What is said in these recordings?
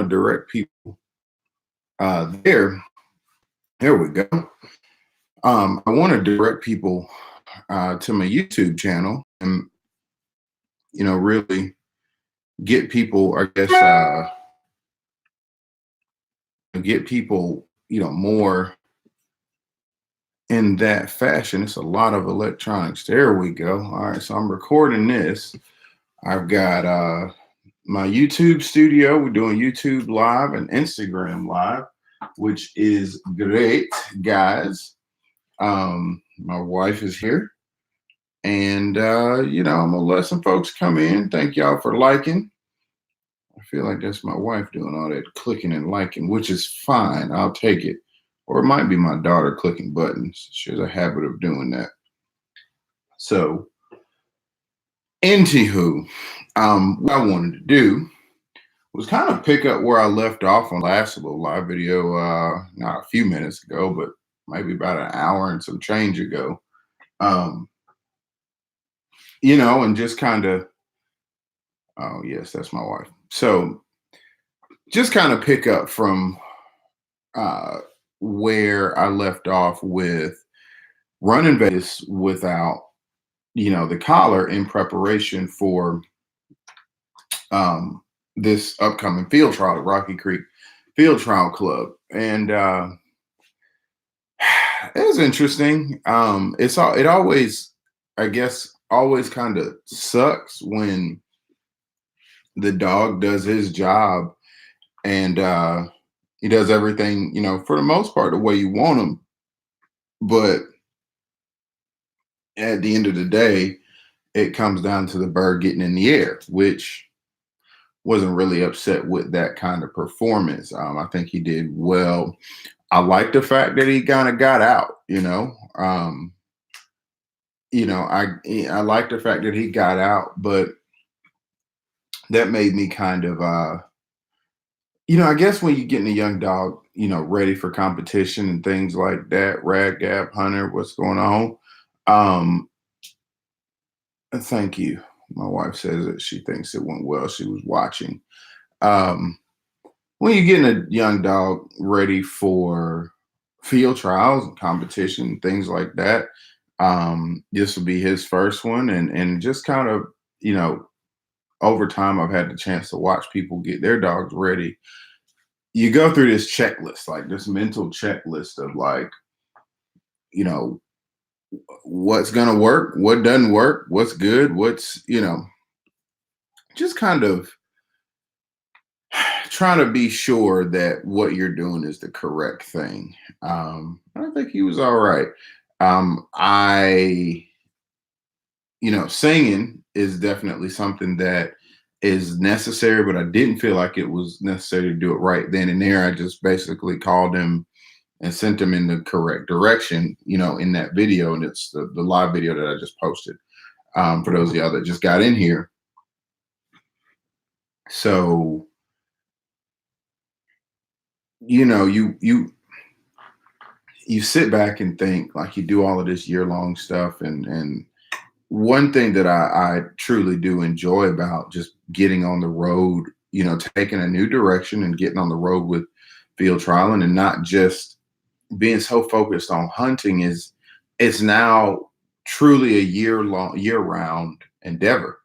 to direct people there. There we go. I want to direct people to my YouTube channel and really get people, I guess, get people more in that fashion. It's a lot of electronics. There we go. All right, so I'm recording this. I've got my YouTube studio. We're doing YouTube live and Instagram live, which is great, guys. My wife is here, and I'm gonna let some folks come in. Thank y'all for liking. I feel like that's my wife doing all that clicking and liking, which is fine. I'll take it. Or it might be my daughter clicking buttons. She has a habit of doing that. So, anywho, what I wanted to do was kind of pick up where I left off on last little live video, not a few minutes ago, but maybe about an hour and some change ago. And just kind of, oh, yes, that's my wife. So, just kind of pick up from where I left off with running Vegas without, the collar in preparation for this upcoming field trial at Rocky Creek Field Trial Club. And it was interesting. It always, I guess, always kind of sucks when the dog does his job and he does everything, for the most part, the way you want him. But at the end of the day, it comes down to the bird getting in the air, which wasn't really upset with that kind of performance. I think he did well. I like the fact that he kind of got out, I like the fact that he got out, but that made me kind of, I guess when you're getting a young dog, ready for competition and things like that, Rag Gap, Hunter, what's going on? Thank you. My wife says that she thinks it went well. She was watching. When you're getting a young dog ready for field trials and competition, things like that, this will be his first one. And just kind of, over time, I've had the chance to watch people get their dogs ready. You go through this checklist, like this mental checklist of like, what's going to work, what doesn't work, what's good, what's, just kind of trying to be sure that what you're doing is the correct thing. I think he was all right. Singing is definitely something that is necessary, but I didn't feel like it was necessary to do it right then and there. I just basically called him and sent him in the correct direction, in that video. And it's the live video that I just posted for those of y'all that just got in here. So, you sit back and think, like, you do all of this year-long stuff. And one thing that I truly do enjoy about just getting on the road, taking a new direction and getting on the road with field trialing and not just being so focused on hunting is it's now truly a year-round endeavor,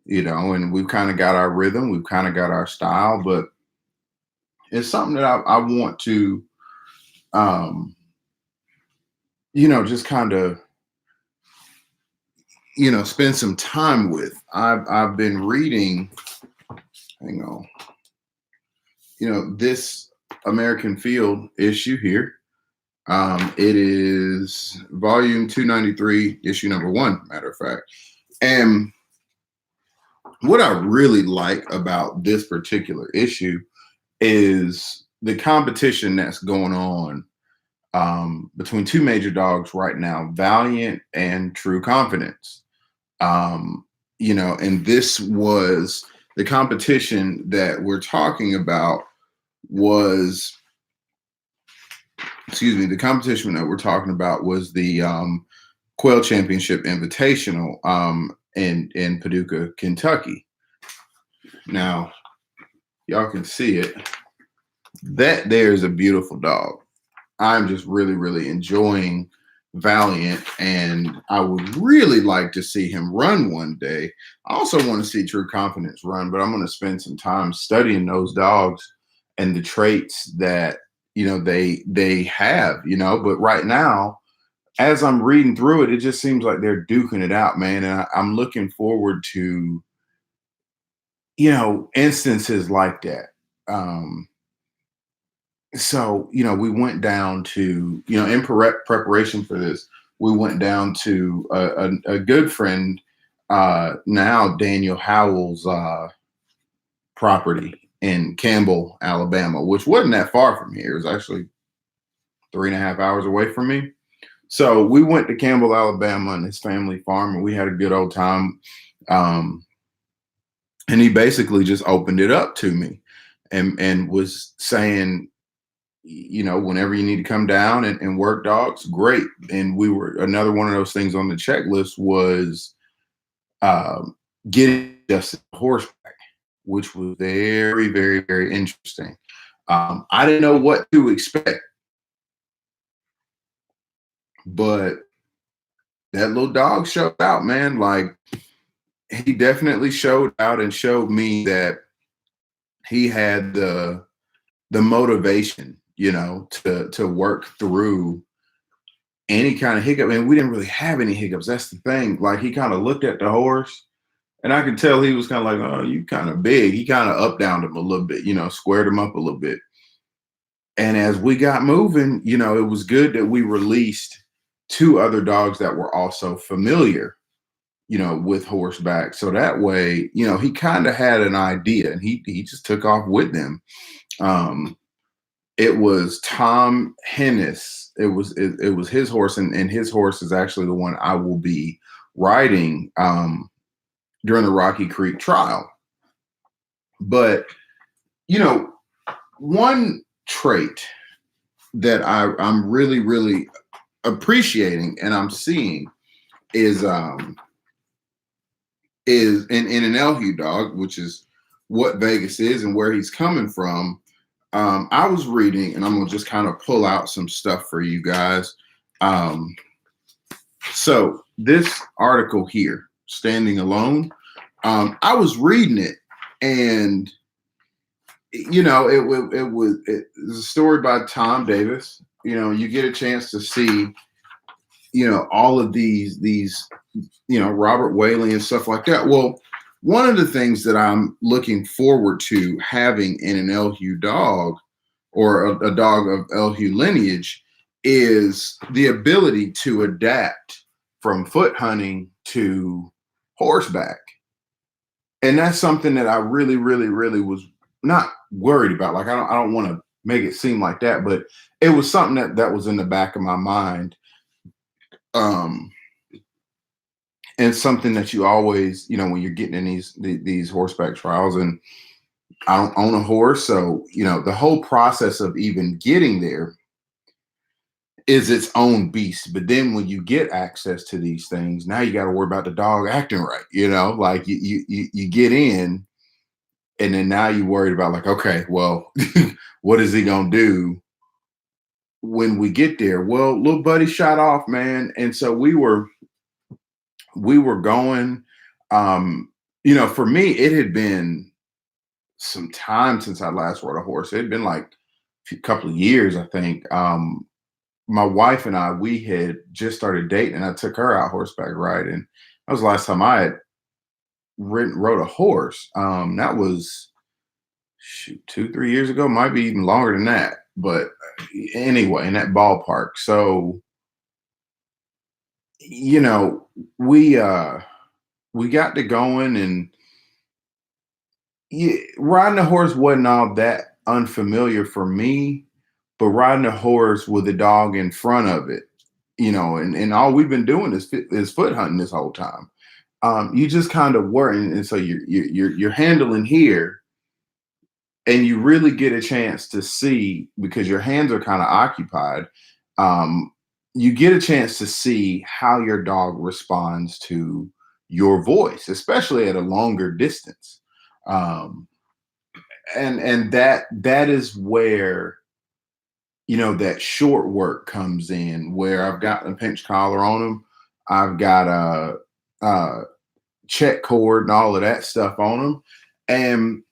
and we've kind of got our rhythm, we've kind of got our style, but it's something that I want to, just kind of, spend some time with. I've been reading, hang on, this American Field issue here. It is volume 293, issue number 1, matter of fact. And what I really like about this particular issue is the competition that's going on between two major dogs right now, Valiant and True Confidence. And this was the competition that we're talking about was, the competition that we're talking about was the Quail Championship Invitational in Paducah, Kentucky. Now, y'all can see it. That there is a beautiful dog. I'm just really, really enjoying Valiant, and I would really like to see him run one day. I also want to see True Confidence run, but I'm going to spend some time studying those dogs and the traits that they have. But right now, as I'm reading through it, it just seems like they're duking it out, man. And I'm looking forward to instances like that. Um, so we went down to in preparation for this, we went down to a good friend, now Daniel Howell's property in Campbell, Alabama, which wasn't that far from here. It was actually 3.5 hours away from me. So we went to Campbell, Alabama, and his family farm, and we had a good old time. And he basically just opened it up to me and was saying, whenever you need to come down and work dogs, great. And another one of those things on the checklist was getting just horseback, which was very, very, very interesting. I didn't know what to expect, but that little dog showed out, man. Like, he definitely showed out and showed me that he had the motivation, to work through any kind of hiccup. And we didn't really have any hiccups. That's the thing. Like, he kind of looked at the horse, and I could tell he was kind of like, oh, you kind of big. He kind of up downed him a little bit, squared him up a little bit. And as we got moving, it was good that we released two other dogs that were also familiar, with horseback. So that way, he kind of had an idea, and he just took off with them. It was Tom Hennis. It was his horse, and his horse is actually the one I will be riding during the Rocky Creek trial. But one trait that I'm really, really appreciating and I'm seeing is in an Elhew dog, which is what Vegas is and where he's coming from. I was reading, and I'm gonna just kind of pull out some stuff for you guys. So this article here, Standing Alone, I was reading it, and it was a story by Tom Davis. You get a chance to see, all of these Robert Whaley and stuff like that. Well, one of the things that I'm looking forward to having in an Elhew dog, or a dog of Elhew lineage, is the ability to adapt from foot hunting to horseback. And that's something that I really, really, really was not worried about. Like, I don't want to make it seem like that, but it was something that was in the back of my mind. And something that you always, when you're getting in these horseback trials, and I don't own a horse. So, the whole process of even getting there is its own beast. But then when you get access to these things, now you got to worry about the dog acting right. Like you get in, and then now you're worried about, like, okay, well, what is he going to do when we get there? Well, little buddy shot off, man. And so we were going, for me, it had been some time since I last rode a horse. It had been like a couple of years, I think. My wife and I, we had just started dating, and I took her out horseback riding. That was the last time I had rode a horse. That was 2-3 years ago, might be even longer than that. But anyway, in that ballpark. So, we got to going, and riding a horse wasn't all that unfamiliar for me, but riding a horse with a dog in front of it, and all we've been doing is foot hunting this whole time. You just kind of worry, and so you're handling here, and you really get a chance to see, because your hands are kind of occupied. You get a chance to see how your dog responds to your voice, especially at a longer distance. And that is where, that short work comes in, where I've got a pinch collar on them. I've got a check cord and all of that stuff on them. And,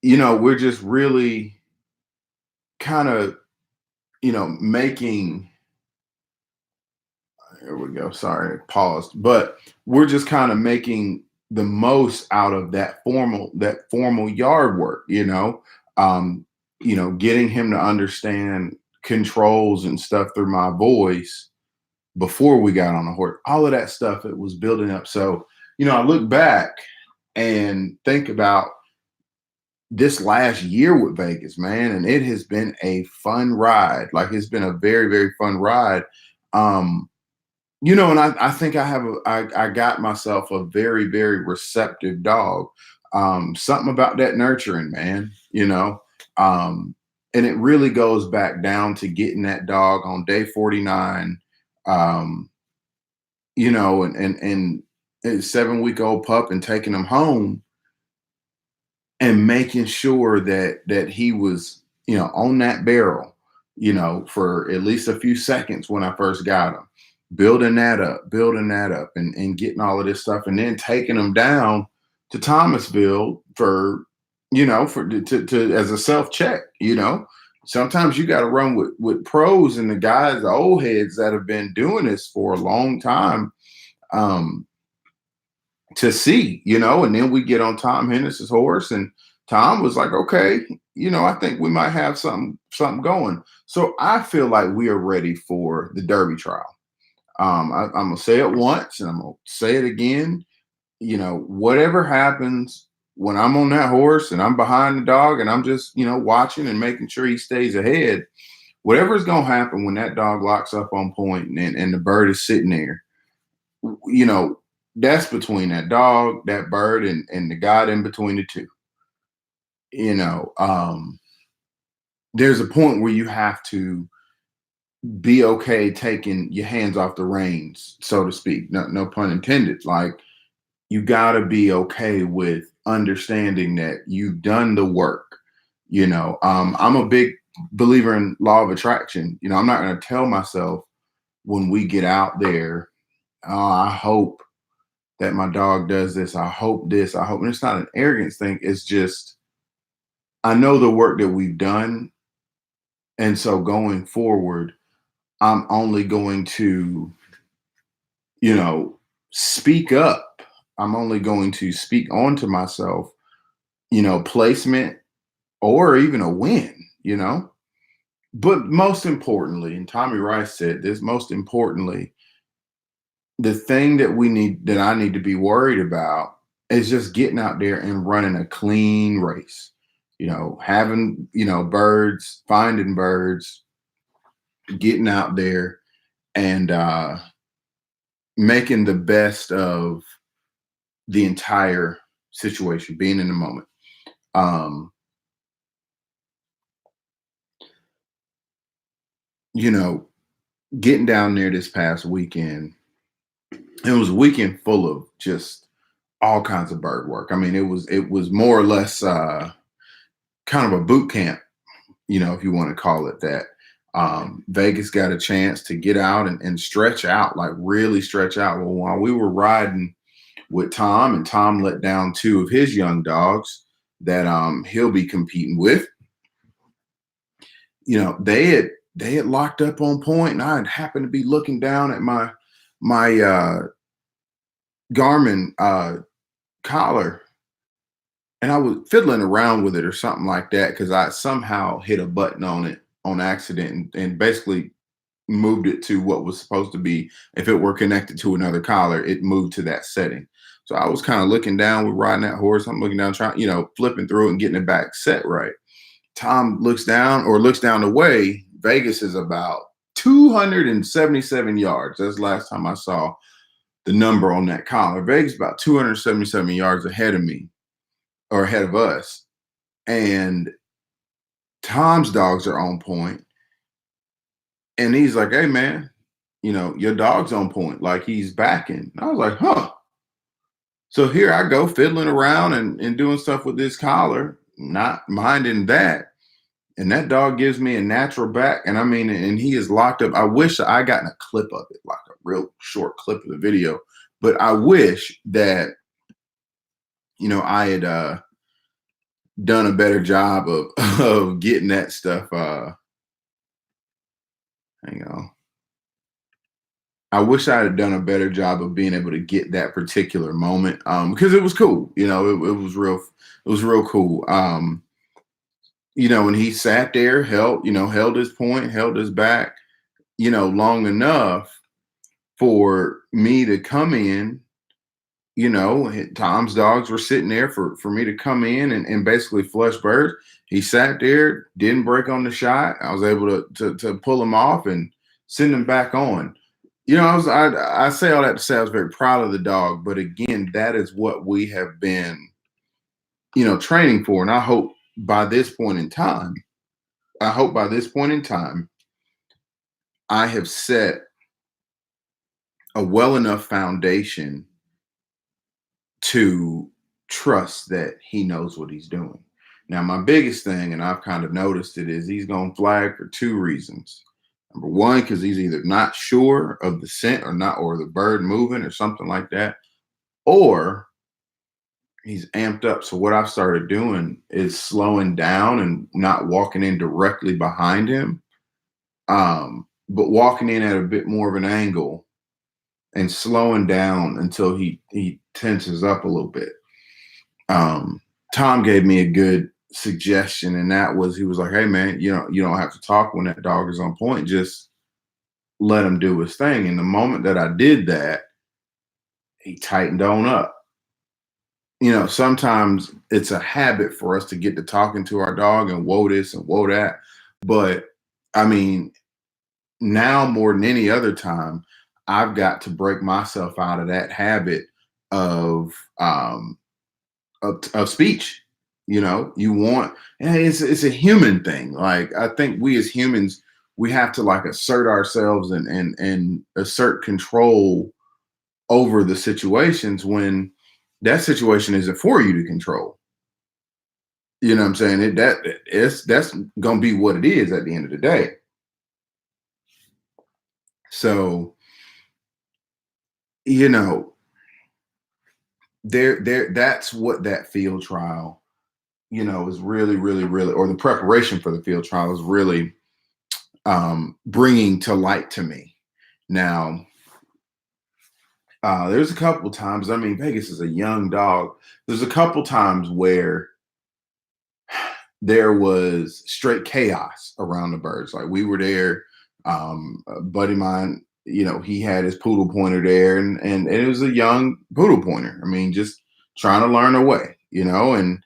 we're just really kind of, making, here we go. Sorry, I paused. But we're just kind of making the most out of that formal yard work, getting him to understand controls and stuff through my voice before we got on the horse. All of that stuff, it was building up. So, I look back and think about this last year with Vegas, man, and it has been a fun ride. Like, it's been a very, very fun ride. Um, and I think I got myself a very, very receptive dog. Something about that nurturing, man, Um, and it really goes back down to getting that dog on day 49, um, and a 7-week-old pup, and taking him home and making sure that he was, on that barrel, for at least a few seconds when I first got him, building that up, and getting all of this stuff, and then taking him down to Thomasville for, for to as a self check. Sometimes you got to run with pros and the guys, the old heads that have been doing this for a long time. Um, to see, and then we get on Tom Hennis's horse, and Tom was like, okay, I think we might have something going. So I feel like we are ready for the Derby trial. I'm gonna say it once and I'm gonna say it again. Whatever happens when I'm on that horse and I'm behind the dog and I'm just, watching and making sure he stays ahead, whatever's gonna happen when that dog locks up on point, and the bird is sitting there, you know, that's between that dog, that bird, and the God in between the two. You know, there's a point where you have to be okay taking your hands off the reins, so to speak. No pun intended. Like, you got to be okay with understanding that you've done the work. I'm a big believer in law of attraction. I'm not going to tell myself when we get out there, oh, I hope that my dog does this. I hope this. I hope. And it's not an arrogance thing. It's just, I know the work that we've done. And so going forward, I'm only going to, speak up. I'm only going to speak on to myself, placement or even a win, But most importantly, and Tommy Rice said this, most importantly, the thing that I need to be worried about is just getting out there and running a clean race. Having, birds, finding birds, getting out there and making the best of the entire situation, being in the moment. Um, you know, Getting down there this past weekend, it was a weekend full of just all kinds of bird work. I mean, it was more or less kind of a boot camp, if you want to call it that. Vegas got a chance to get out and stretch out, like really stretch out. Well, while we were riding with Tom, and Tom let down two of his young dogs that he'll be competing with, they had locked up on point, and I had happened to be looking down at my Garmin collar, and I was fiddling around with it or something like that because I somehow hit a button on it on accident, and basically moved it to what was supposed to be. If it were connected to another collar, it moved to that setting. So I was kind of looking down, we're riding that horse. I'm looking down, trying, flipping through it and getting it back set right. Tom looks down the way. Vegas is about 277 yards. That's the last time I saw the number on that collar. Vegas about 277 yards ahead of me, or ahead of us. And Tom's dogs are on point. And he's like, hey, man, your dog's on point. Like, he's backing. And I was like, huh. So here I go fiddling around and doing stuff with this collar, not minding that. And that dog gives me a natural back. And I mean, and he is locked up. I wish I gotten a clip of it, like a real short clip of the video. But I wish that, I had done a better job of of getting that stuff. Hang on. I wish I had done a better job of being able to get that particular moment, because it was cool. It was real cool. When he sat there, held his point, held his back, long enough for me to come in. Tom's dogs were sitting there for me to come in and basically flush birds. He sat there, didn't break on the shot. I was able to pull him off and send him back on. I say all that to say I was very proud of the dog, but again, that is what we have been, training for. And I hope by this point in time, I have set a well enough foundation to trust that he knows what he's doing. Now, my biggest thing, and I've kind of noticed it, is he's going to flag for two reasons. Number one, because he's either not sure of the scent or not, or the bird moving or something like that, or he's amped up. So what I've started doing is slowing down and not walking in directly behind him, but walking in at a bit more of an angle and slowing down until he tenses up a little bit. Tom gave me a good suggestion, and that was, he was like, "Hey man, you don't have to talk when that dog is on point. Just let him do his thing." And the moment that I did that, he tightened on up. Sometimes it's a habit for us to get to talking to our dog and whoa this and whoa that. But I mean, now more than any other time, I've got to break myself out of that habit of speech. You want, and it's a human thing. Like, I think we as humans, we have to like assert ourselves and assert control over the situations when that situation isn't for you to control. You know what I'm saying? That's gonna be what it is at the end of the day. So, you know, there that's what that field trial, is really, really, really, or the preparation for the field trial is really bringing to light to me. Now, there's a couple times, I mean, Vegas is a young dog. There's a couple times where there was straight chaos around the birds. Like, we were there, a buddy of mine, he had his poodle pointer there, and it was a young poodle pointer. I mean, just trying to learn a way, and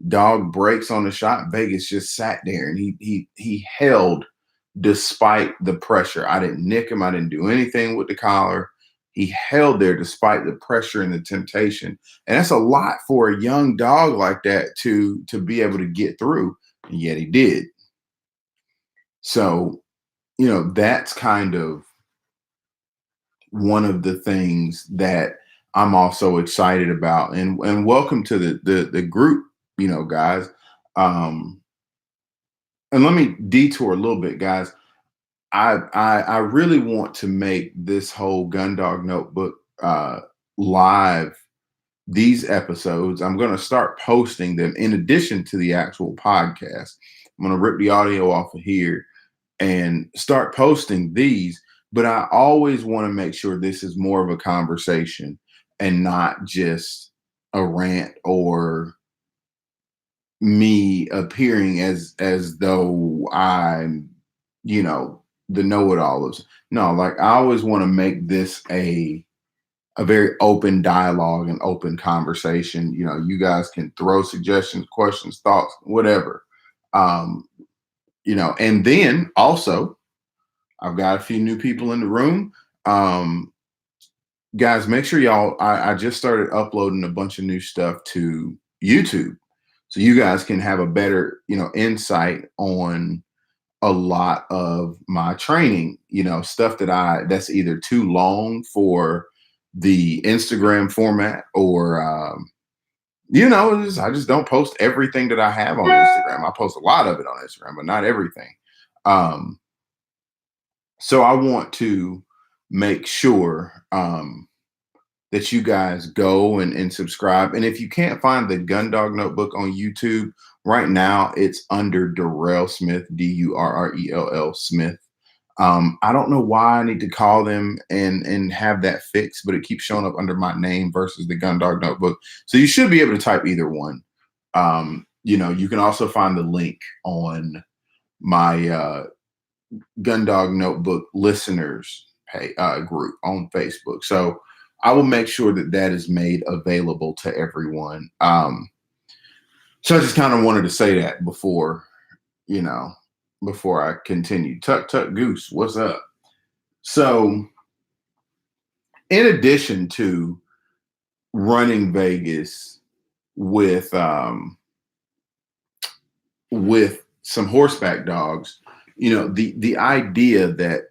dog breaks on the shot. Vegas just sat there and he held despite the pressure. I didn't nick him. I didn't do anything with the collar. He held there despite the pressure and the temptation. And that's a lot for a young dog like that to be able to get through. And yet he did. So, that's kind of one of the things that I'm also excited about. And welcome to the group, guys. And let me detour a little bit, guys. I really want to make this whole Gun Dog Notebook live. These episodes, I'm going to start posting them in addition to the actual podcast. I'm going to rip the audio off of here and start posting these. But I always want to make sure this is more of a conversation and not just a rant or me appearing as though I'm, the know-it-all. No, like, I always want to make this a very open dialogue and open conversation. You guys can throw suggestions, questions, thoughts, whatever. And then also, I've got a few new people in the room. Guys, make sure y'all, I just started uploading a bunch of new stuff to YouTube, so you guys can have a better, insight on a lot of my training, stuff that's either too long for the Instagram format, or I just don't post everything that I have on Instagram. I post a lot of it on Instagram, but not everything. Um, so I want to make sure that you guys go and subscribe. And if you can't find the Gundog Notebook on YouTube right now, it's under Durrell Smith, Durrell Smith. I don't know why I need to call them and have that fixed, but it keeps showing up under my name versus the Gundog Notebook. So you should be able to type either one. You can also find the link on my Gundog Notebook listeners group on Facebook. So I will make sure that that is made available to everyone. So I just kind of wanted to say that before I continue. Tuck Tuck Goose, what's up? So in addition to running Vegas with some horseback dogs, the idea that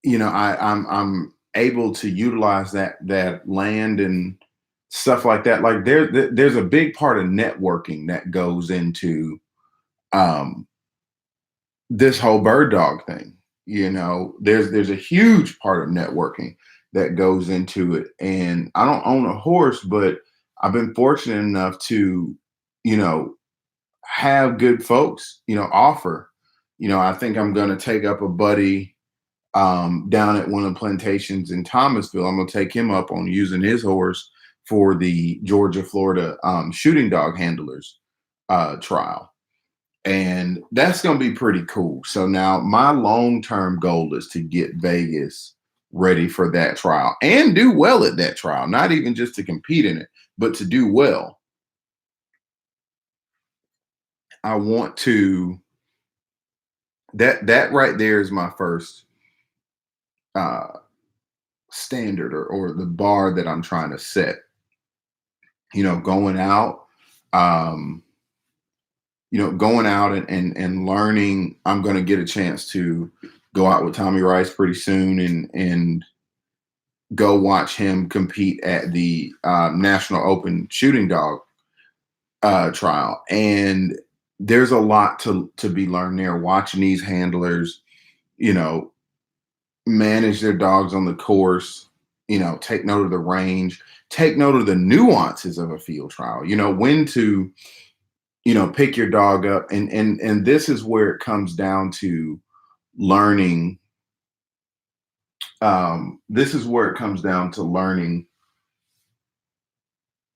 I'm able to utilize that land and stuff like that. Like there's a big part of networking that goes into um, this whole bird dog thing. There's a huge part of networking that goes into it. And I don't own a horse, but I've been fortunate enough to, have good folks, offer. I think I'm going to take up a buddy down at one of the plantations in Thomasville. I'm going to take him up on using his horse for the Georgia, Florida shooting dog handlers trial. And that's going to be pretty cool. So now my long-term goal is to get Vegas ready for that trial and do well at that trial, not even just to compete in it, but to do well. I want to, that right there is my first standard or the bar that I'm trying to set. Going out, going out and learning. I'm going to get a chance to go out with Tommy Rice pretty soon and go watch him compete at the National Open shooting dog trial. And there's a lot to be learned there, watching these handlers, manage their dogs on the course, take note of the range, take note of the nuances of a field trial, when to, pick your dog up. And this is where it comes down to learning. This is where it comes down to learning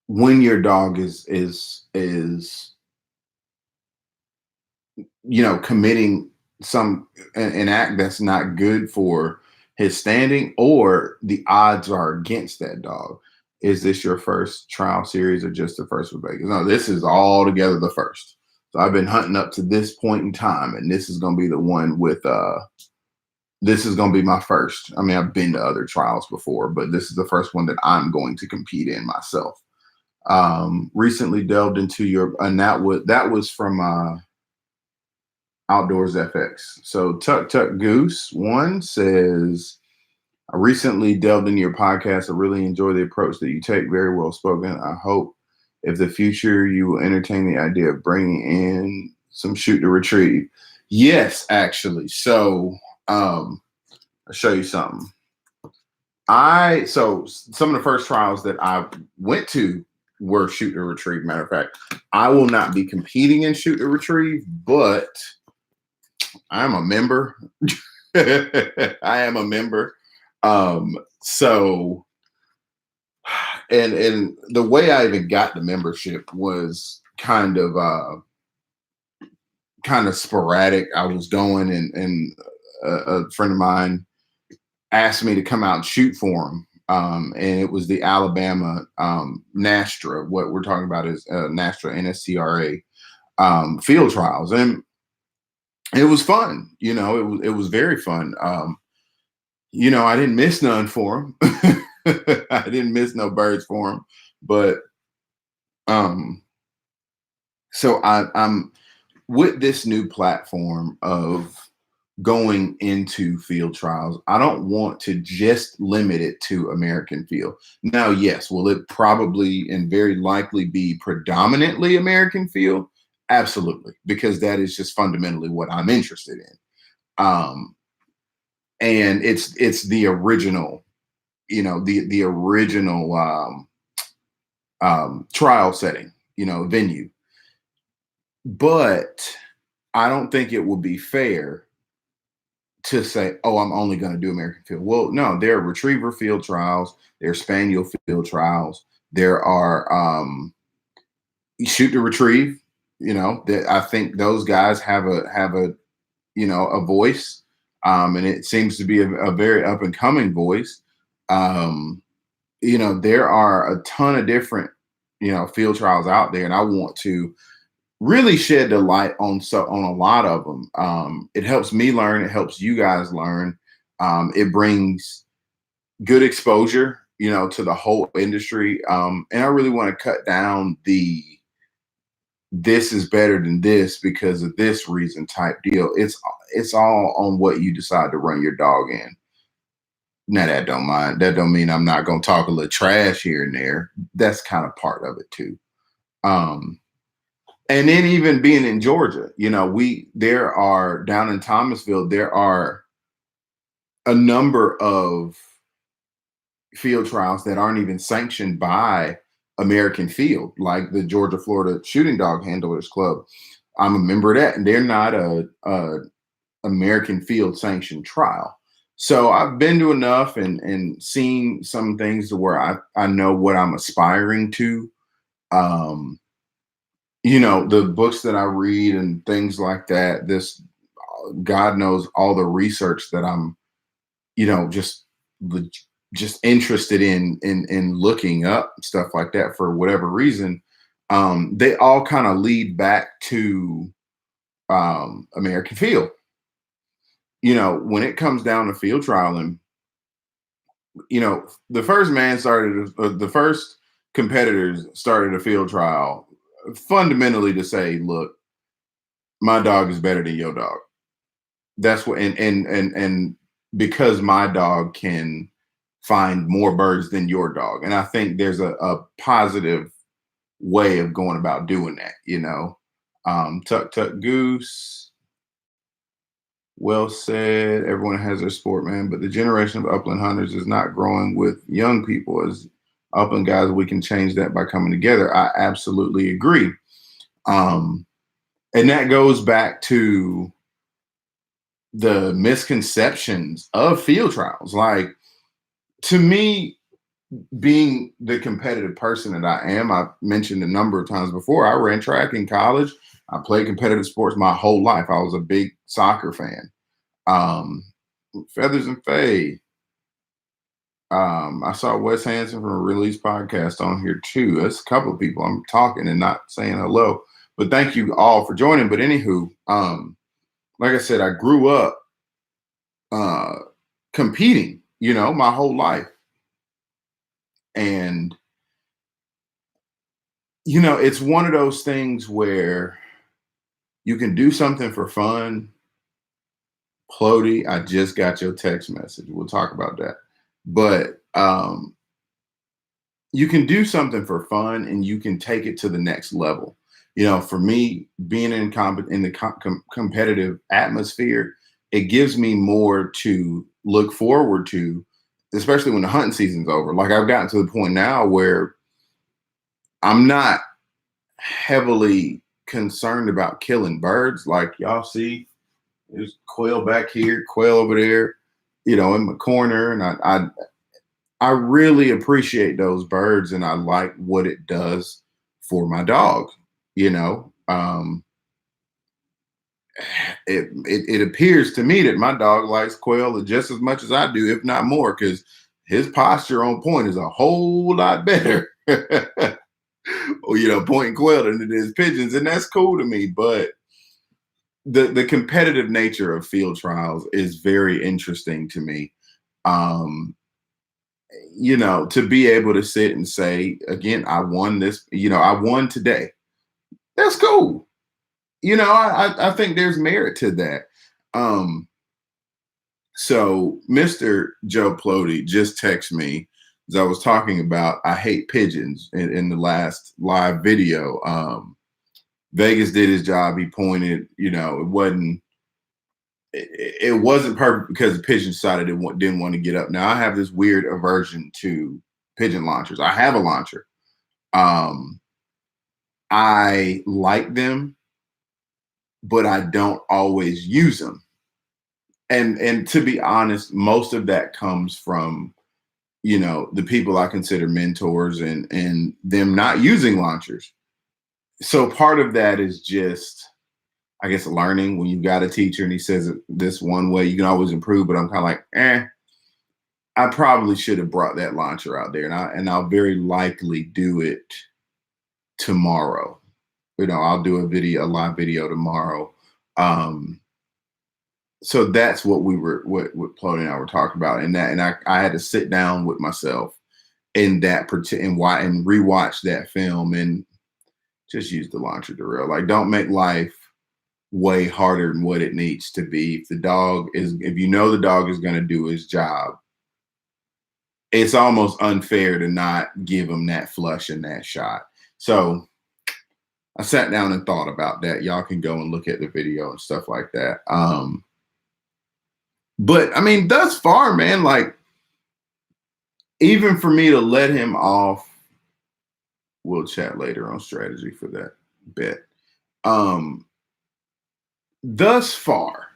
when your dog is committing an act that's not good for his standing, or the odds are against that dog. Is this your first trial series or just the first for Vegas? No, this is all together the first. So I've been hunting up to this point in time, and this is going to be the one with this is going to be my first. I mean, I've been to other trials before, but this is the first one that I'm going to compete in myself. Recently delved into and that was from Outdoors FX. So Tuck Tuck Goose one says, I recently delved into your podcast. I really enjoy the approach that you take. Very well spoken. I hope if the future you will entertain the idea of bringing in some shoot to retrieve. Yes, actually. So I'll show you something. So some of the first trials that I went to were shoot to retrieve. Matter of fact, I will not be competing in shoot to retrieve, but I'm a member. I am a member. So, and the way I even got the membership was kind of sporadic. I was going and a friend of mine asked me to come out and shoot for him. And it was the Alabama NASTRA. What we're talking about is NASTRA, NSCRA field trials. And it was fun. It was very fun. I didn't miss none for him. I didn't miss no birds for him. But so I'm with this new platform of going into field trials. I don't want to just limit it to American field. Now, yes, will it probably and very likely be predominantly American field? Absolutely, because that is just fundamentally what I'm interested in. And it's the original, the original trial setting, venue. But I don't think it would be fair to say, oh, I'm only going to do American field. Well, no, there are retriever field trials, there are spaniel field trials, there are shoot to retrieve. That I think those guys have a a voice, and it seems to be a very up and coming voice. There are a ton of different field trials out there, and I want to really shed the light on a lot of them. It helps me learn. It helps you guys learn. It brings good exposure, to the whole industry. And I really want to cut down the this is better than this because of this reason type deal. It's all on what you decide to run your dog in. Now that don't mean I'm not gonna talk a little trash here and there. That's kind of part of it too. Um, and then even being in Georgia, there are down in Thomasville, there are a number of field trials that aren't even sanctioned by American Field, like the Georgia Florida Shooting Dog Handlers Club. I'm a member of that, and they're not a American Field sanctioned trial. So I've been to enough and seen some things to where I know what I'm aspiring to. Um, the books that I read and things like that, this God knows all the research that I'm, just interested in looking up stuff like that for whatever reason. They all kind of lead back to American Field. When it comes down to field trialing, the first man started, the first competitors started a field trial fundamentally to say, look, my dog is better than your dog. That's what, and because my dog can find more birds than your dog. And I think there's a positive way of going about doing that, Tuck Tuck Goose. Well said. Everyone has their sport, man, but the generation of upland hunters is not growing with young people. As upland guys, we can change that by coming together. I absolutely agree. And that goes back to the misconceptions of field trials. Like, to me, being the competitive person that I am, I've mentioned a number of times before, I ran track in college. I played competitive sports my whole life. I was a big soccer fan. Feathers and Faye. I saw Wes Hansen from a Release podcast on here too. That's a couple of people I'm talking and not saying hello. But thank you all for joining. But anywho, like I said, I grew up competing, my whole life. And, it's one of those things where you can do something for fun. Plody, I just got your text message. We'll talk about that. But you can do something for fun and you can take it to the next level. For me, being in the competitive atmosphere, it gives me more to look forward to, especially when the hunting season's over. Like, I've gotten to the point now where I'm not heavily concerned about killing birds. Like, y'all see, there's quail back here, quail over there, in my corner. And I really appreciate those birds, and I like what it does for my dog. It appears to me that my dog likes quail just as much as I do, if not more, because his posture on point is a whole lot better. Pointing quail than it is pigeons, and that's cool to me. But the competitive nature of field trials is very interesting to me. To be able to sit and say, again, I won this, I won today. That's cool. I think there's merit to that. So Mr. Joe Plody just texted me as I was talking about I hate pigeons in the last live video. Vegas did his job. He pointed, it wasn't perfect because the pigeon decided it didn't want to get up. Now I have this weird aversion to pigeon launchers. I have a launcher. I like them, but I don't always use them. And to be honest, most of that comes from the people I consider mentors and them not using launchers. So part of that is just, I guess, learning. When you've got a teacher and he says it this one way, you can always improve. But I'm kind of like, I probably should have brought that launcher out there, and I'll very likely do it tomorrow. I'll do a live video tomorrow. So that's what what Plody and I were talking about, and I had to sit down with myself and rewatch that film and just use the launcher to real. Like, don't make life way harder than what it needs to be. If the dog is going to do his job, it's almost unfair to not give him that flush and that shot. So I sat down and thought about that. Y'all can go and look at the video and stuff like that. But I mean, thus far, man, like, even for me to let him off, we'll chat later on strategy for that bet. Thus far,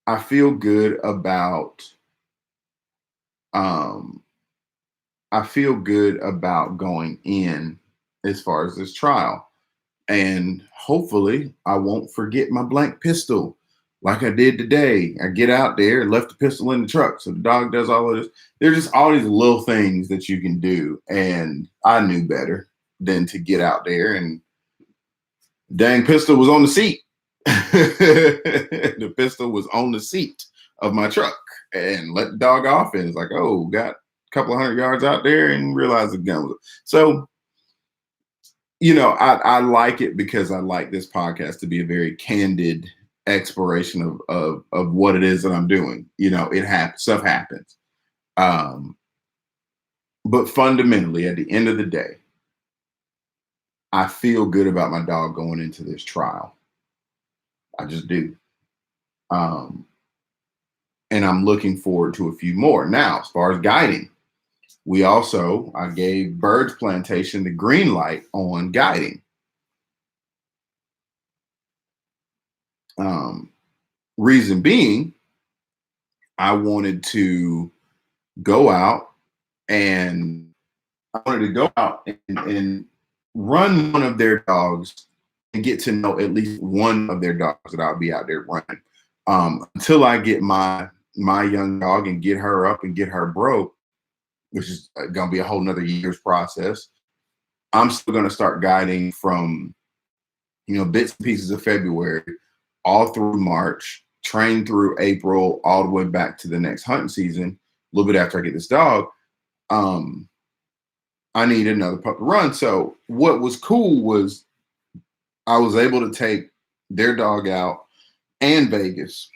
I feel good about going in as far as this trial. And hopefully I won't forget my blank pistol like I did today. I get out there and left the pistol in the truck. So the dog does all of this. There's just all these little things that you can do. And I knew better than to get out there, and dang pistol was on the seat. The pistol was on the seat of my truck, and let the dog off. And it's like, oh, got a couple of 100 yards out there and realized the gun was. So, I like it because I like this podcast to be a very candid exploration of what it is that I'm doing. Stuff happens. But fundamentally, at the end of the day, I feel good about my dog going into this trial. I just do. And I'm looking forward to a few more. Now, as far as guiding, I gave Birds Plantation the green light on guiding. Reason being, I wanted to go out and run one of their dogs and get to know at least one of their dogs that I'll be out there running. Until I get my young dog and get her up and get her broke, which is going to be a whole nother year's process. I'm still going to start guiding from, bits and pieces of February all through March, train through April, all the way back to the next hunting season, a little bit after I get this dog. I need another pup to run. So what was cool was I was able to take their dog out and Vegas.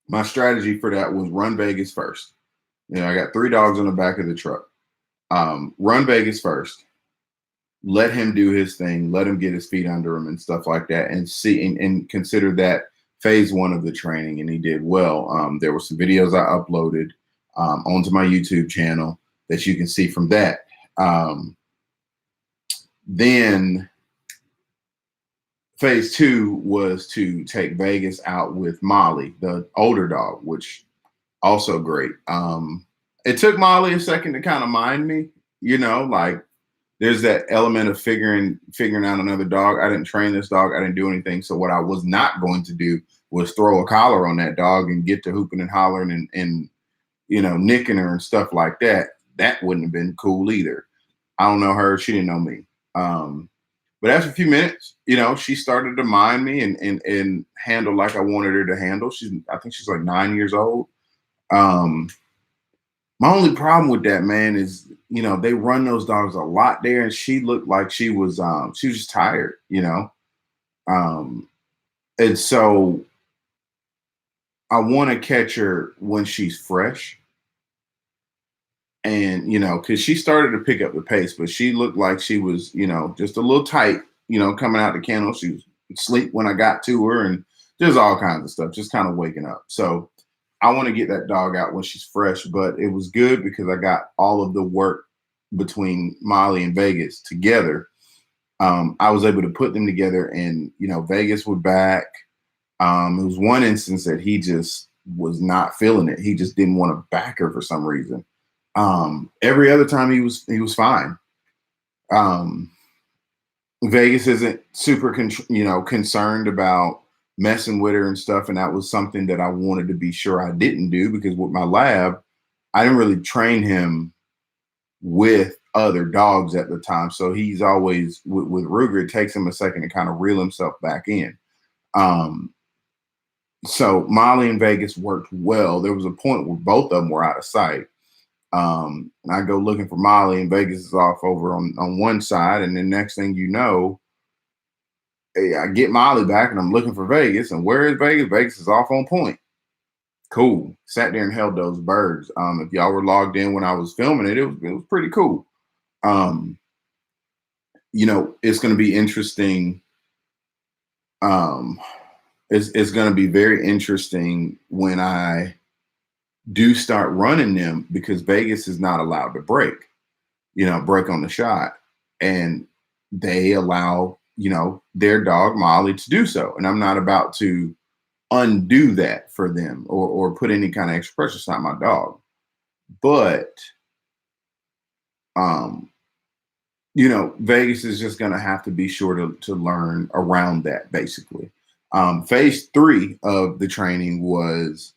My strategy for that was run Vegas first. I got 3 dogs on the back of the truck. Run Vegas first. Let him do his thing. Let him get his feet under him and stuff like that, and see and consider that phase 1 of the training. And he did well. There were some videos I uploaded onto my YouTube channel that you can see from that. Then phase 2 was to take Vegas out with Molly, the older dog, which also great. It took Molly a second to kind of mind me, like there's that element of figuring out another dog. I didn't train this dog. I didn't do anything. So what I was not going to do was throw a collar on that dog and get to hooping and hollering and nicking her and stuff like that. That wouldn't have been cool either. I don't know her. She didn't know me. But after a few minutes, she started to mind me and handle like I wanted her to handle. I think she's like 9 years old. My only problem with that, man, is, they run those dogs a lot there, and she looked like she was just tired, and so I want to catch her when she's fresh. And, because she started to pick up the pace, but she looked like she was, just a little tight, coming out the kennel. She was asleep when I got to her, and there's all kinds of stuff, just kind of waking up. So I want to get that dog out when she's fresh, but it was good because I got all of the work between Molly and Vegas together. I was able to put them together, and, Vegas would back. It was one instance that he just was not feeling it. He just didn't want to back her for some reason. Every other time he was fine. Um, Vegas isn't super concerned about messing with her and stuff, and that was something that I wanted to be sure I didn't do, because with my lab, I didn't really train him with other dogs at the time. So he's always with Ruger. It takes him a second to kind of reel himself back in. Um, so Molly and Vegas worked well. There was a point where both of them were out of sight. And I go looking for Molly, and Vegas is off over on one side. And then next thing you know, hey, I get Molly back, and I'm looking for Vegas. And where is Vegas? Vegas is off on point. Cool. Sat there and held those birds. If y'all were logged in when I was filming it, it was pretty cool. Um, it's going to be interesting. Um, it's going to be very interesting when I do start running them, because Vegas is not allowed to break on the shot. And they allow, their dog Molly to do so. And I'm not about to undo that for them, or put any kind of extra pressure. It's not my dog. But, um, Vegas is just going to have to be sure to learn around that, basically. Phase 3 of the training was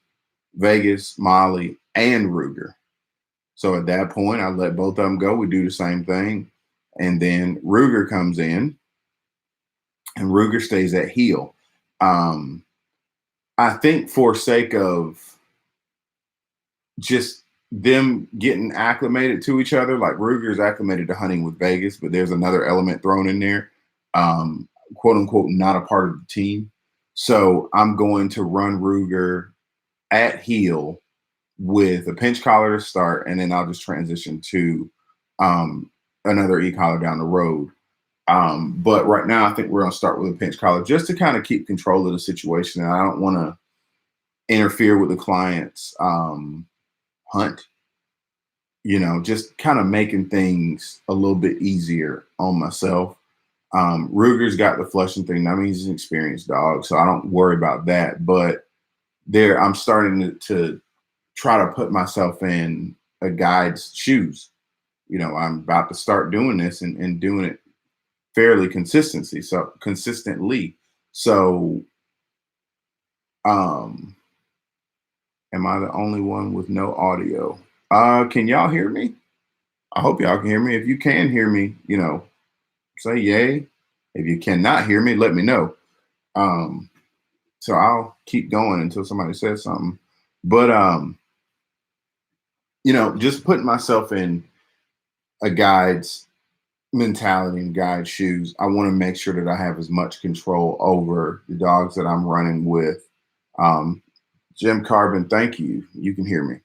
Vegas, Molly, and Ruger. So at that point, I let both of them go. We do the same thing. And then Ruger comes in, and Ruger stays at heel. I think for sake of just them getting acclimated to each other, like Ruger's acclimated to hunting with Vegas, but there's another element thrown in there, quote unquote, not a part of the team. So I'm going to run Ruger at heel with a pinch collar to start, and then I'll just transition to another e-collar down the road. But right now, I think we're going to start with a pinch collar, just to kind of keep control of the situation. And I don't want to interfere with the client's hunt, just kind of making things a little bit easier on myself. Ruger's got the flushing thing. I mean, he's an experienced dog, so I don't worry about that. But I'm starting to try to put myself in a guide's shoes. I'm about to start doing this and doing it fairly consistently. So, am I the only one with no audio? Can y'all hear me? I hope y'all can hear me. If you can hear me, say yay. If you cannot hear me, let me know. So I'll keep going until somebody says something. But just putting myself in a guide's mentality and guide shoes, I want to make sure that I have as much control over the dogs that I'm running with. Jim Carbon, thank you. You can hear me.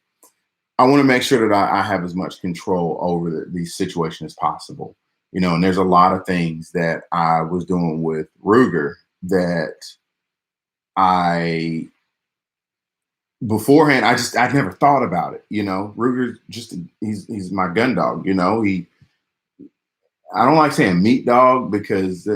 I want to make sure that I have as much control over the situation as possible. And there's a lot of things that I was doing with Ruger that beforehand, I'd never thought about it. Ruger he's my gun dog. I don't like saying meat dog, because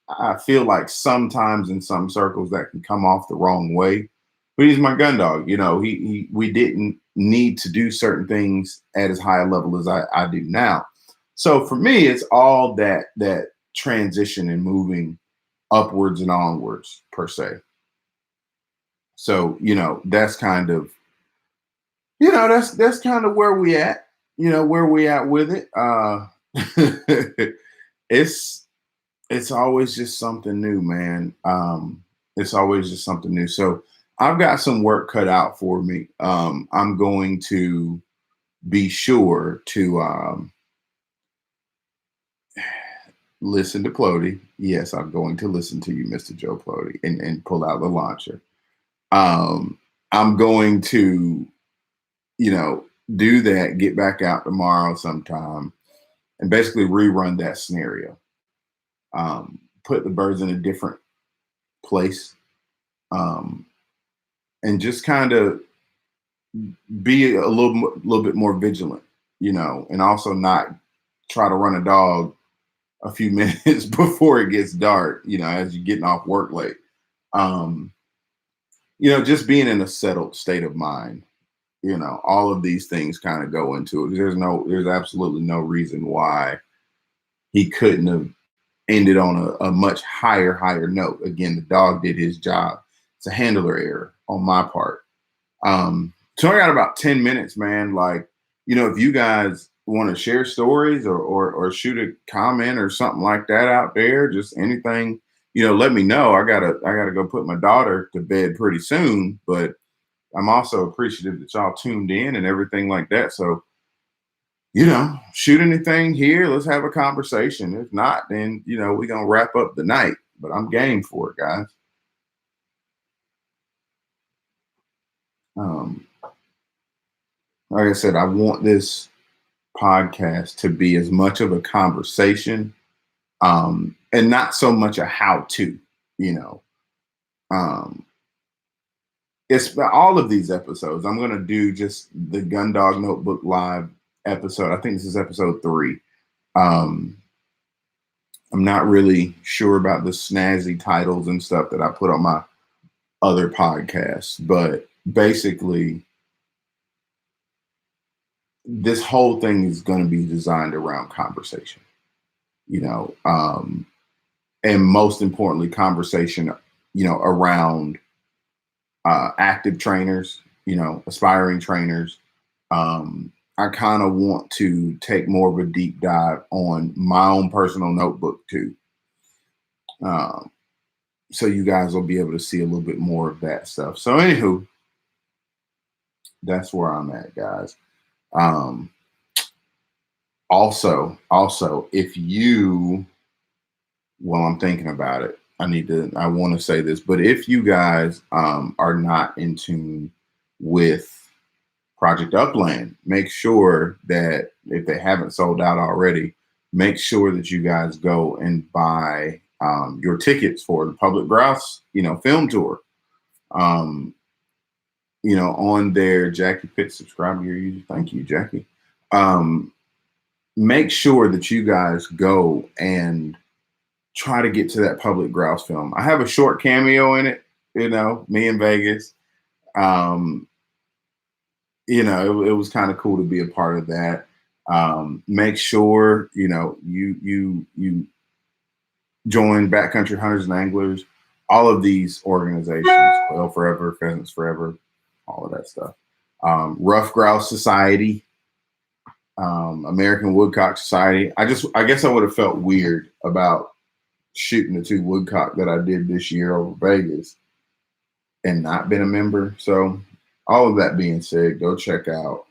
I feel like sometimes in some circles that can come off the wrong way. But he's my gun dog. We didn't need to do certain things at as high a level as I do now. So for me, it's all that transition and moving upwards and onwards, per se. So, that's kind of, that's kind of where we at, with it. It's always just something new, man. It's always just something new. So I've got some work cut out for me. I'm going to be sure to listen to Plody. Yes, I'm going to listen to you, Mr. Joe Plody, and pull out the launcher. I'm going to, do that, get back out tomorrow sometime, and basically rerun that scenario. Put the birds in a different place, um, and just kind of be a little bit more vigilant, and also not try to run a dog a few minutes before it gets dark, as you're getting off work late. Um, just being in a settled state of mind, all of these things kind of go into it. There's absolutely no reason why he couldn't have ended on a much higher note. Again, the dog did his job. It's a handler error on my part. So I got about 10 minutes, man. Like, if you guys want to share stories or shoot a comment or something like that out there, just anything, let me know. I gotta go put my daughter to bed pretty soon, but I'm also appreciative that y'all tuned in and everything like that. So, shoot anything here. Let's have a conversation. If not, then, we're going to wrap up the night, but I'm game for it, guys. Like I said, I want this podcast to be as much of a conversation, and not so much a how-to, it's all of these episodes. I'm going to do just the Gundog Notebook Live episode. I think this is episode 3. I'm not really sure about the snazzy titles and stuff that I put on my other podcasts, but basically this whole thing is going to be designed around conversation, and most importantly, conversation, around active trainers, aspiring trainers. I kind of want to take more of a deep dive on my own personal notebook too. So you guys will be able to see a little bit more of that stuff. So anywho, that's where I'm at, guys. Also, if you, while I'm thinking about it, I want to say this, but if you guys are not in tune with Project Upland, make sure that if they haven't sold out already, make sure that you guys go and buy your tickets for the Public Grouse, film tour. On their Jackie Pitt subscribe your user. Thank you, Jackie. Make sure that you guys go and try to get to that Public Grouse film. I have a short cameo in it, me in Vegas. It was kind of cool to be a part of that. Make sure, you join Backcountry Hunters and Anglers, all of these organizations, Quail Forever, Pheasants Forever, all of that stuff. Rough Grouse Society, American Woodcock Society. I guess I would have felt weird about shooting the 2 woodcock that I did this year over Vegas and not been a member. So all of that being said, go check out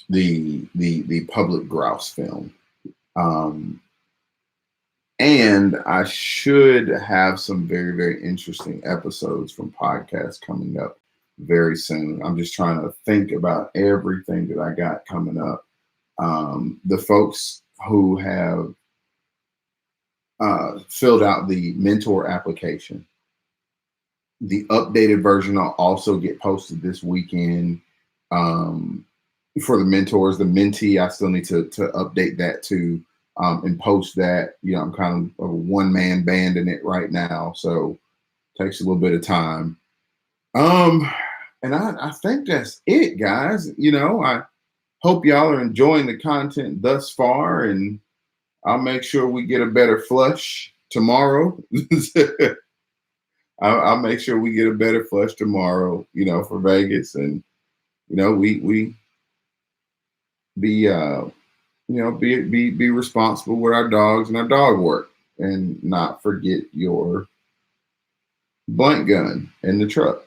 the Public Grouse film. And I should have some very, very interesting episodes from podcasts coming up very soon. I'm just trying to think about everything that I got coming up. The folks who have filled out the mentor application, the updated version will also get posted this weekend. For the mentors, the mentee, I still need to update that too, and post that. I'm kind of a one-man band in it right now, so it takes a little bit of time. And I think that's it, guys. I hope y'all are enjoying the content thus far, and I'll make sure we get a better flush tomorrow. I'll make sure we get a better flush tomorrow, for Vegas, and we be be responsible with our dogs and our dog work, and not forget your blunt gun in the truck.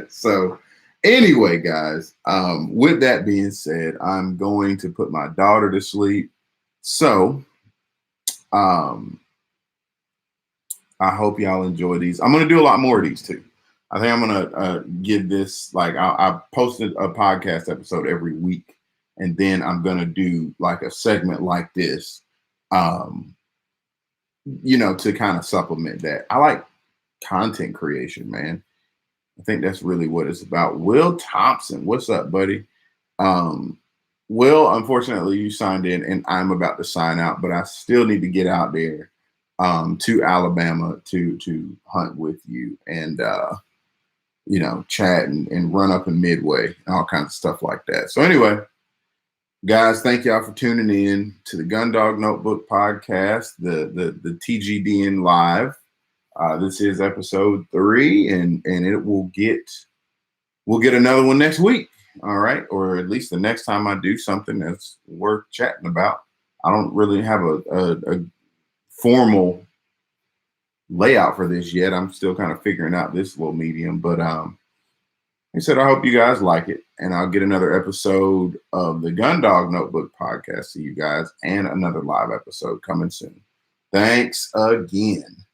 So anyway, guys, with that being said, I'm going to put my daughter to sleep. So I hope y'all enjoy these. I'm going to do a lot more of these too. I think I'm going to give this, like, I posted a podcast episode every week, and then I'm going to do like a segment like this, to kind of supplement that. I like content creation, man. I think that's really what it's about. Will Thompson, what's up, buddy? Will, unfortunately, you signed in, and I'm about to sign out, but I still need to get out there to Alabama to hunt with you and chat and run up in Midway and all kinds of stuff like that. So anyway, guys, thank y'all for tuning in to the Gundog Notebook podcast, the TGDN live. This is episode 3, and we'll get another one next week. All right. Or at least the next time I do something that's worth chatting about. I don't really have a formal layout for this yet. I'm still kind of figuring out this little medium, but like I said, I hope you guys like it, and I'll get another episode of the Gundog Notebook podcast to you guys, and another live episode coming soon. Thanks again.